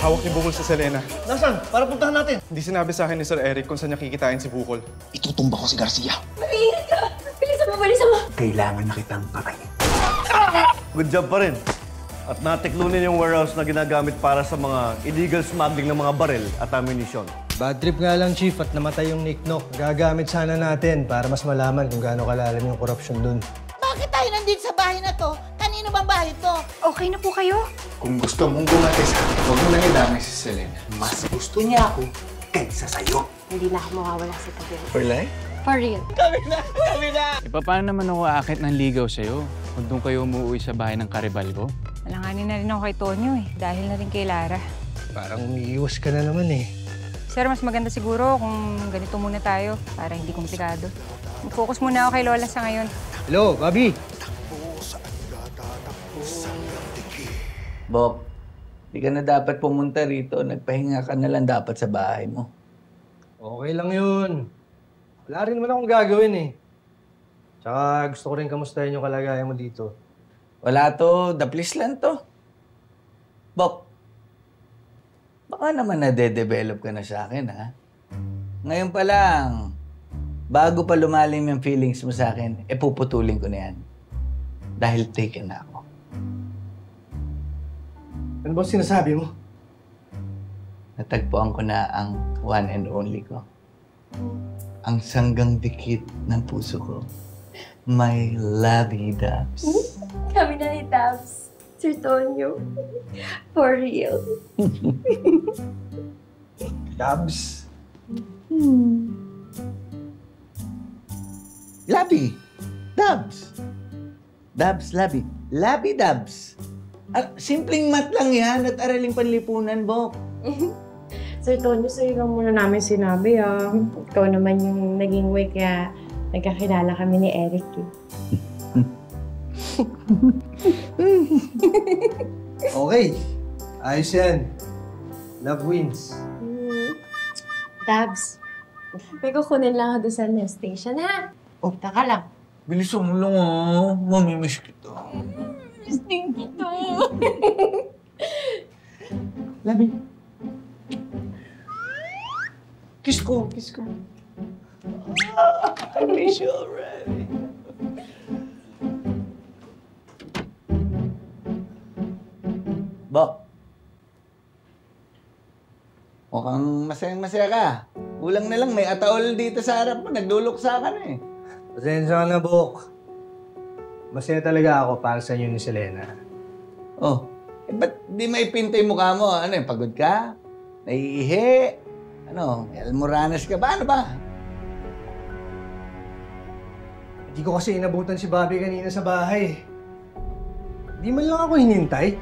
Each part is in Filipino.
Hawak ni Bukol si Selena. Nasaan? Para puntahan natin. Hindi sinabi sa akin ni Sir Eric kung saan niya kikitain si Bukol. Itutumba ko si Garcia. Mag-iingat ka! Bilisan mo, bilisan mo! Kailangan na kitang patayin. Good job pa rin. At natiklunin yung warehouse na ginagamit para sa mga illegal smuggling ng mga baril at ammunition. Bad trip nga lang, Chief, at namatay yung Nick Nock. Gagamit sana natin para mas malaman kung gaano kalalim yung korupsyon dun. Bakit tayo nandito sa bahay na to? Kanino bang bahay to? Okay na po kayo? Kung gusto mong gumati sa akin, huwag mo nang idamay si Selena. Mas gusto niya ako kaysa sa'yo. Hindi na ako mawawala sa tabi. For life? For real. Paano naman ako aakit ng ligaw sa'yo? Kung doon kayo umuwi sa bahay ng karibal ko? Alanganin na rin ako kay Tonyo eh, dahil na rin kay Lara. Parang umiiwas ka na naman eh. Sir, mas maganda siguro kung ganito muna tayo para hindi komplikado. Mag-focus muna ako kay Lola sa ngayon. Hello, Bobby! Bok, di ka na dapat pumunta rito. Nagpahinga ka na lang dapat sa bahay mo. Okay lang yun. Wala rin naman akong gagawin eh. Tsaka gusto ko rin kamustahin yung kalagayan mo dito. Wala to, daplis lang to. Bok, baka naman nade-develop ka na sa akin, ha? Ngayon pa lang, bago pa lumalim yung feelings mo sa akin, puputulin ko na yan. Dahil taken na ako. Ano ba sinasabi mo? Natagpuan ko na ang one and only ko. Ang sanggang dikit ng puso ko. My lovey-dubs. Kami na ni Tabs. Sir Tonyo. For real. Dubs? Labi. Dubs. Dubs, labi. Labi-dubs. Simpleng mat lang yan at araling panlipunan, Bok. Sir Tonyo, sa'yo lang muna namin sinabi, ah. Ikaw naman yung naging way kaya nagkakilala kami ni Eric, eh. Okay. Ayos yan. Love wins. Tabs, may kukunin lang ako doon sa next station, ha? Oh. Taka lang. Bilisan mo lang, ha? Mamimiss kita. Sting kita. Labi. Kiss ko, kiss ko. I miss you already. Bok. Mukhang masayang-masaya ka. Kulang na lang, may ataol dito sa harap mo. Nagduluksa ka na eh. Pasensya ka na, Bok. Masaya talaga ako para sa inyo ni Selena. Oh, ba't di maipinta yung mukha mo? Ano pagod ka? Naiihi? Ano, Almoranas ka ba? Ano ba? Hindi ko kasi inabutan si Bobby kanina sa bahay. Di man lang ako hinintay.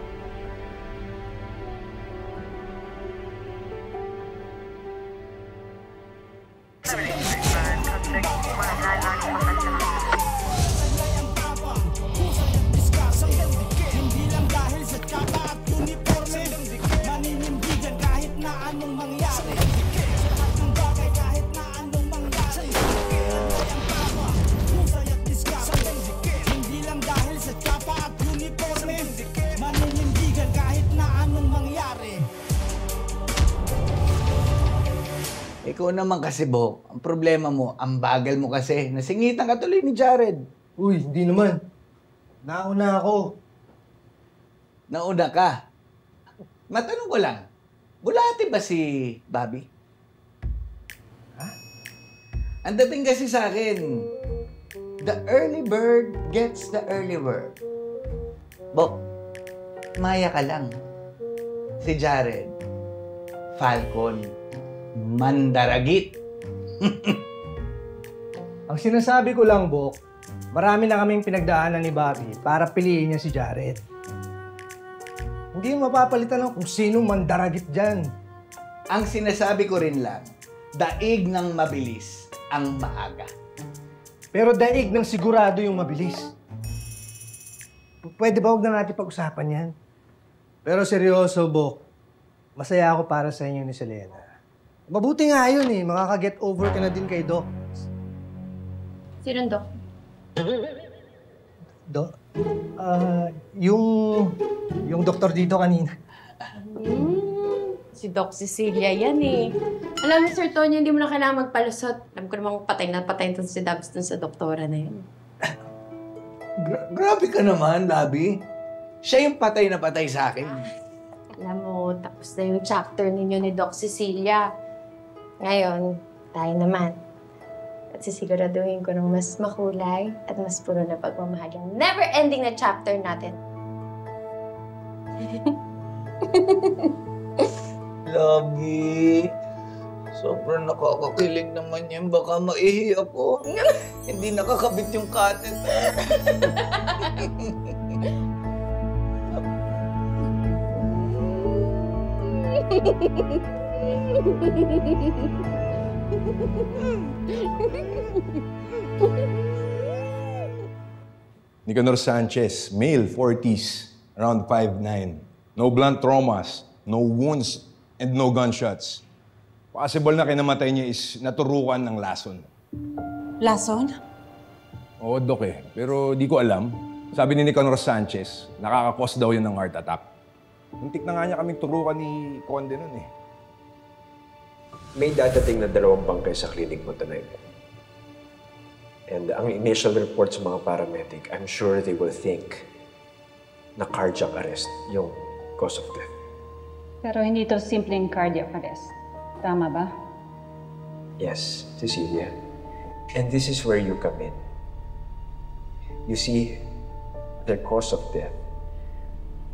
Ikaw naman kasi, Bok. Ang problema mo, ang bagal mo kasi. Nasingitan ka tuloy ni Jared. Uy, hindi naman. Nauna ako. Nauna ka. Matanong ko lang, bulati ba si Bobby? Ha? Ang dating kasi sa akin, the early bird gets the early worm. Bok, maya ka lang. Si Jared, Falcon, mandaragit. Ang sinasabi ko lang, Bok, marami na kaming pinagdaanan ni Bobby para piliin niya si Jared. Hindi mo mapapalitan ng kung sino mandaragit dyan. Ang sinasabi ko rin lang, daig ng mabilis ang maaga. Pero daig ng sigurado yung mabilis. Pwede ba huwag na natin pag-usapan yan? Pero seryoso, Bok, masaya ako para sa inyo ni Selena. Mabuti nga yun eh, makaka-get over ka na din kay Doc. Sinong Doc? Doc? Yung doktor dito kanina. Si Doc Cecilia yan eh. Alam mo, Sir Tonyo, hindi mo na kailangan magpalusot. Alam ko namang patay na patay to si Dabs dun sa doktora na yun. Grabe ka naman, Labi. Siya yung patay na patay sa akin. Alam mo, tapos na yung chapter ninyo ni Doc Cecilia. Ngayon, tayo naman. At sisiguraduhin ko ng mas makulay at mas puro na pagmamahal yung never-ending na chapter natin. Labi. Sobrang nakakakilig naman yan. Baka maihi ako. Hindi nakakabit yung catheter. Nicanor Sanchez, male, 40s, around 5'9". No blunt traumas, no wounds, and no gunshots. Possible na kinamatay niya is naturukan ng lason. Lason? Oo, Dok eh. Pero di ko alam. Sabi ni Nicanor Sanchez, nakakakos daw yun ng heart attack. Muntik na nga niya kaming turukan ni Conde nun eh. May dadating na 2 bangkay sa clinic mo tonight. And ang initial report sa mga paramedic, I'm sure they will think na cardiac arrest yung cause of death. Pero hindi to simpleng cardiac arrest. Tama ba? Yes, Cecilia. And this is where you come in. You see, their cause of death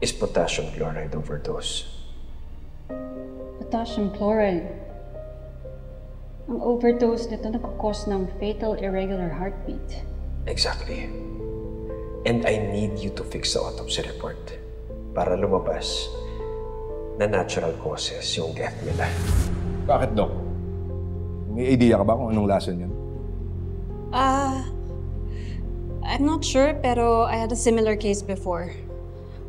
is potassium chloride overdose. Potassium chloride. Ang overdose nito nagkakos ng fatal irregular heartbeat. Exactly. And I need you to fix the autopsy report para lumabas na natural causes yung death nila. Bakit, Dok? May idea ka ba kung anong lason yun? I'm not sure, pero I had a similar case before.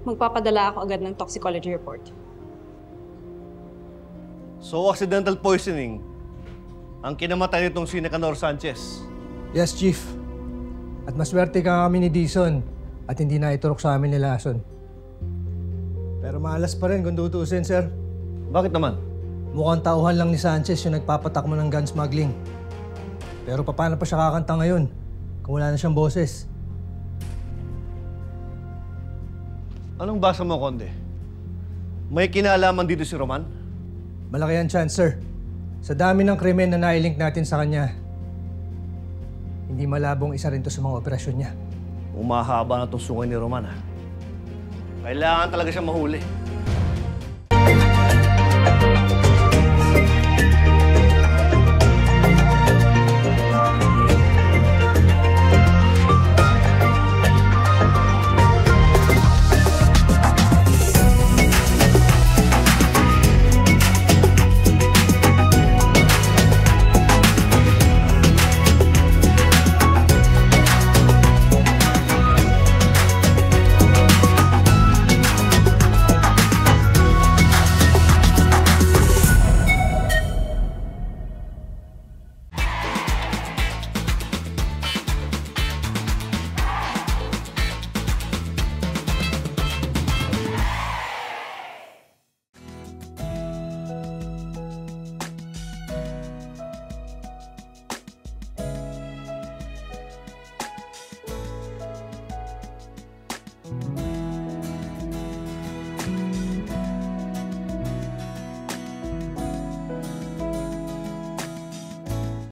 Magpapadala ako agad ng toxicology report. So, accidental poisoning ang kinamatay nitong si Nicanor Sanchez. Yes, Chief. At maswerte ka kami ni Dison at hindi na iturok sa amin ni Lason. Pero malas pa rin kung tutuusin, sir. Bakit naman? Mukhang tauhan lang ni Sanchez yung nagpapatakmo ng gun smuggling. Pero paano pa siya kakanta ngayon kung wala na siyang boses? Anong basa mo, Conde? May kinalaman dito si Roman? Malaki ang chance, sir. Sa dami ng krimen na nailink natin sa kanya, hindi malabong isa rin to sa mga operasyon niya. Umahaba na itong sungay ni Roman, ha? Kailangan talaga siya mahuli.